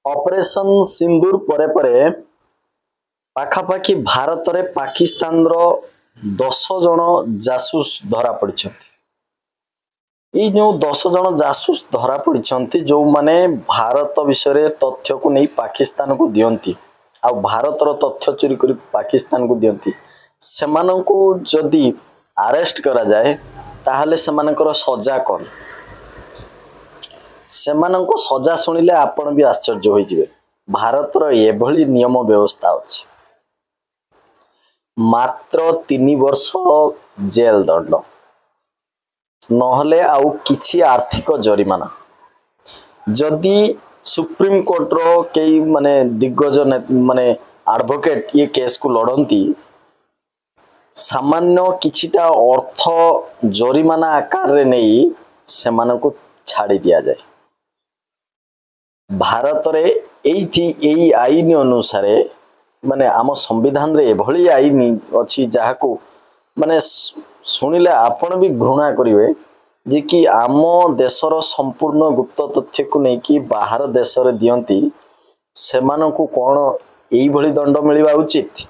Operation सिंदूर परे परे पाखापाखि भारत रे पाकिस्तान रो 10 जन जासूस धरा पड़िछंती। ये जो 10 जन जासूस धरा पड़िछंती जो माने भारत विषय तथ्य को नहीं पाकिस्तान को दियंती आ भारत रो तथ्य चोरी करी पाकिस्तान को दियंती सेमानंकु जदी अरेस्ट करा जाए ताहले सेमानकर सजा कोन सेमानंको सजा सुनिले आपण भी आश्चर्य होई जिवे। भारत रो एभली नियम व्यवस्था अछि मात्र 3 वर्ष जेल दंड नहले आउ किछि आर्थिक जरिमाना। जदि सुप्रीम कोर्ट रो कई माने दिग्गज माने एडवोकेट ये केस को लड़ती सामान्य किछिटा अर्थ जरिमाना आकार रे नहीं सेमानकु छाड़ी दिया जाए। भारत रे एई आईन अनुसार माने आम संविधान रे एभली आईन अछि जाहाको माने सुनिले आपण भी घृणा करिवे जे कि आम देशर संपूर्ण गुप्त तथ्य को नहीं कि बाहर देश रे दियंती सेमानकु कोन एई भली दंड मिलिबा उचित।